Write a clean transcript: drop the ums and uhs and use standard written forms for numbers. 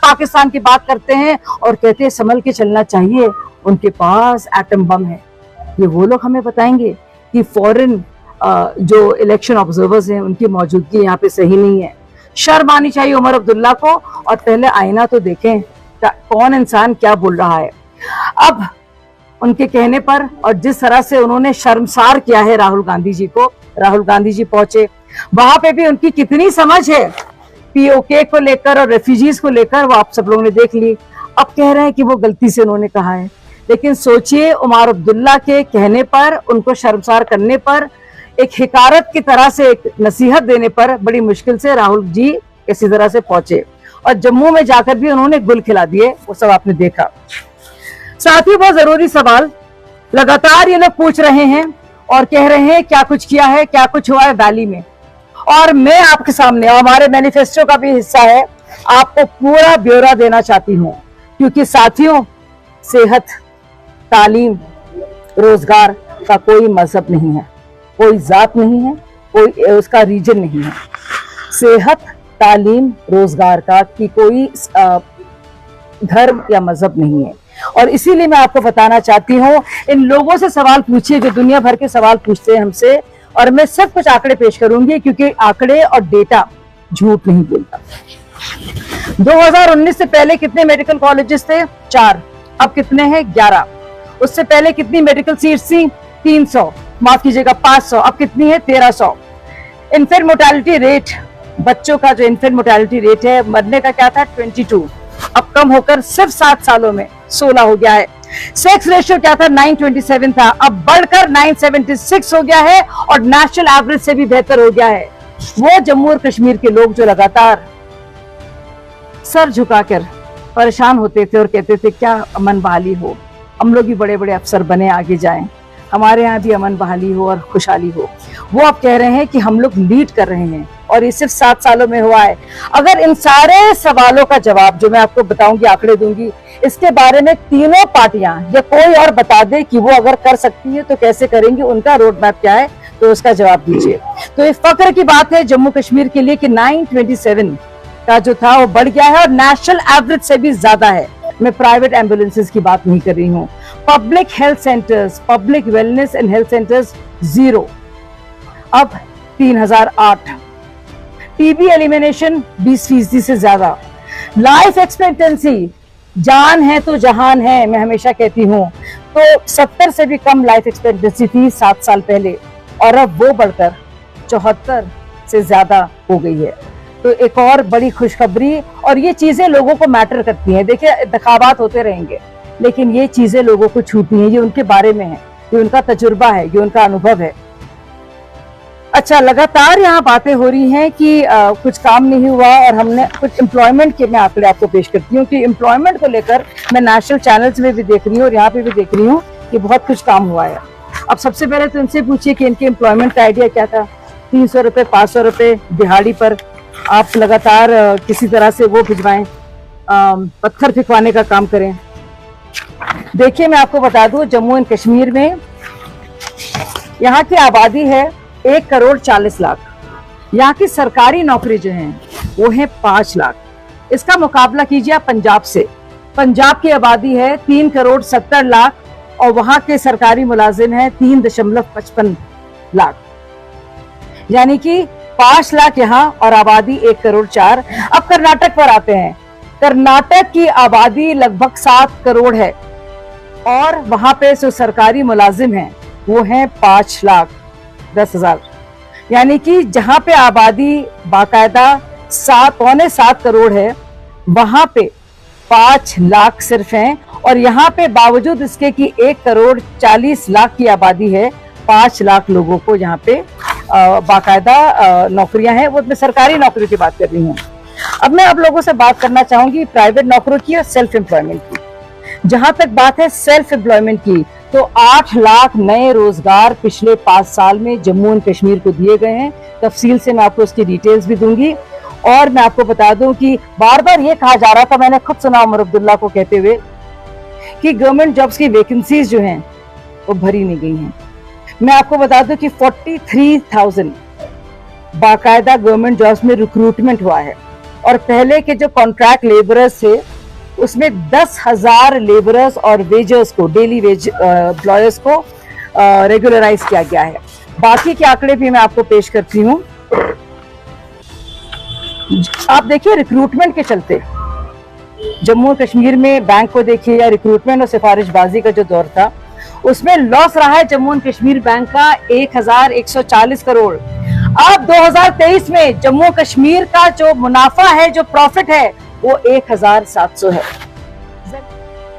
पाकिस्तान की बात करते हैं और कहते हैं संभल के चलना चाहिए, उनके पास एटम बम है। ये वो लोग हमें बताएंगे कि फॉरेन जो इलेक्शन ऑब्जर्वर्स हैं उनकी मौजूदगी यहाँ पे सही नहीं है। शर्म आनी चाहिए उमर अब्दुल्ला को, और पहले आईना तो देखें कौन इंसान क्या बोल रहा है। अब उनके कहने पर और जिस तरह से उन्होंने शर्मसार किया है राहुल गांधी जी को, राहुल गांधी जी पहुंचे वहां पे भी उनकी कितनी समझ है पीओके को लेकर और रेफ्यूजीज को लेकर, वो आप सब लोगों ने देख ली। अब कह रहे हैं कि वो गलती से उन्होंने कहा है, लेकिन सोचिए उमर अब्दुल्ला के कहने पर, उनको शर्मसार करने पर, एक हिकारत की तरह से एक नसीहत देने पर बड़ी मुश्किल से राहुल जी किसी तरह से पहुंचे और जम्मू में जाकर भी उन्होंने गुल खिला दिए, वो सब आपने देखा। साथ ही बहुत जरूरी सवाल लगातार ये लोग पूछ रहे हैं और कह रहे हैं क्या कुछ किया है, क्या कुछ हुआ है वैली में। और मैं आपके सामने, और हमारे मैनिफेस्टो का भी हिस्सा है, आपको पूरा ब्यौरा देना चाहती हूँ, क्योंकि साथियों सेहत, तालीम, रोजगार का कोई मजहब नहीं है, कोई जात नहीं है, कोई उसका रीजन नहीं है। सेहत, तालीम, रोजगार का की कोई धर्म या मजहब नहीं है। और इसीलिए मैं आपको बताना चाहती हूँ, इन लोगों से सवाल पूछिए जो दुनिया भर के सवाल पूछते हैं हमसे, और मैं सब कुछ आंकड़े पेश करूंगी, क्योंकि आंकड़े और डेटा झूठ नहीं बोलता। 2019 से पहले कितने मेडिकल कॉलेजेस थे? 4। अब कितने हैं? 11। उससे पहले कितनी मेडिकल सीट्स थी? 300, माफ कीजिएगा 500। अब कितनी है? 1300। इन्फेंट मोर्टेलिटी रेट, बच्चों का जो इन्फेंट मोर्टेलिटी रेट है मरने का, क्या था? 22। अब कम होकर सिर्फ 7 सालों में 16 हो गया है। सेक्स रेशियो क्या था? 927 था, अब बढ़कर 976 हो गया है और नेशनल एवरेज से भी बेहतर हो गया है। वो जम्मू और कश्मीर के लोग जो लगातार सर झुकाकर परेशान होते थे और कहते थे क्या अमन बहाली हो, हम लोग भी बड़े बड़े अफसर बने, आगे जाएं, हमारे यहाँ भी अमन बहाली हो और खुशहाली हो, वो अब कह रहे हैं कि हम लोग लीड कर रहे हैं और ये सिर्फ 7 सालों में हुआ है। अगर इन सारे सवालों का जवाब जो मैं आपको बताऊंगी, आंकड़े दूंगी, इसके बारे में तीनों पार्टियां या कोई और बता दे कि वो अगर कर सकती है तो कैसे करेंगी, उनका रोड मैप क्या है, तो उसका जवाब दीजिए। तो ये फख्र की बात है जम्मू कश्मीर के लिए कि 927 का जो था वो बढ़ गया है और नेशनल एवरेज से भी ज्यादा है। मैं प्राइवेट एम्बुलेंसेज की बात नहीं कर रही हूँ। Public health centres, public wellness and health centres 0, अब 3008। टीबी एलिमिनेशन 20% से ज्यादा। लाइफ एक्सपेक्टेंसी, जान है तो जहान है, मैं हमेशा कहती हूँ, तो 70 से भी कम लाइफ एक्सपेक्टेंसी थी 7 साल पहले और अब वो बढ़कर 74 से ज्यादा हो गई है। तो एक और बड़ी खुशखबरी, और ये चीजें लोगों को मैटर करती हैं। देखिए इंतखाबात होते रहेंगे लेकिन ये चीजें लोगों को छूती हैं, ये उनके बारे में है, ये उनका तजुर्बा है, ये उनका अनुभव है। अच्छा, लगातार यहाँ बातें हो रही हैं कि कुछ काम नहीं हुआ और हमने कुछ एम्प्लॉयमेंट के, मैं आंकड़े आपको पेश करती हूँ कि एम्प्लॉयमेंट को लेकर मैं नेशनल चैनल्स में भी देख रही हूँ और यहाँ पे भी देख रही हूँ कि बहुत कुछ काम हुआ है। अब सबसे पहले तो इनसे पूछिए कि इनके एम्प्लॉयमेंट का आइडिया क्या था। 300 रुपये, 500 रुपये दिहाड़ी पर आप लगातार किसी तरह से वो भिजवाएं, पत्थर फिकवाने का काम करें। देखिए मैं आपको बता दूं, जम्मू एंड कश्मीर में यहाँ की आबादी है 1,40,00,000। यहाँ की सरकारी नौकरी जो है वो है 5 लाख। इसका मुकाबला कीजिए आप पंजाब से। पंजाब की आबादी है 3,70,00,000 और वहां के सरकारी मुलाजिम है 3.55 लाख, यानी कि 5 लाख यहाँ और आबादी 1,04,00,000। अब कर्नाटक पर आते हैं। कर्नाटक की आबादी लगभग 7 करोड़ है और वहां पे जो सरकारी मुलाजिम हैं वो हैं 5,10,000, यानी कि जहां पे आबादी बाकायदा 7.75 करोड़ है वहां पे 5 लाख सिर्फ हैं। और यहाँ पे बावजूद इसके कि 1,40,00,000 की आबादी है, 5 लाख लोगों को यहाँ पे बाकायदा नौकरियां हैं। वो मैं सरकारी नौकरी की बात कर रही हूँ। अब मैं आप लोगों से बात करना चाहूंगी प्राइवेट नौकरियों की और सेल्फ एम्प्लॉयमेंट की। जहां तक बात है सेल्फ एम्प्लॉयमेंट की, तो 8 लाख नए रोजगार पिछले 5 साल में जम्मू एंड कश्मीर को दिए गए हैं। तफसील से मैं आपको उसकी डिटेल्स भी दूंगी। और मैं आपको बता दूं कि बार बार ये कहा जा रहा था, मैंने खुद सुना उमर अब्दुल्ला को कहते हुए कि गवर्नमेंट जॉब्स की वैकेंसीज जो हैं वो भरी नहीं गई हैं। मैं आपको बता दूं कि 43,000 बाकायदा गवर्नमेंट जॉब्स में रिक्रूटमेंट हुआ है और पहले के जो कॉन्ट्रैक्ट लेबरर्स थे उसमें 10,000 लेबरर्स और वेजर्स को, डेली वेज एम्प्लॉयर्स को रेगुलराइज किया गया है। बाकी के आंकड़े भी मैं आपको पेश करती हूँ। आप देखिए रिक्रूटमेंट के चलते जम्मू और कश्मीर में बैंक को देखिए या रिक्रूटमेंट और सिफारिशबाजी का जो दौर था उसमें लॉस रहा है जम्मू एंड कश्मीर बैंक का 1,140 करोड़। अब 2023 में जम्मू कश्मीर का जो मुनाफा है, जो प्रॉफिट है, वो 1,700 है।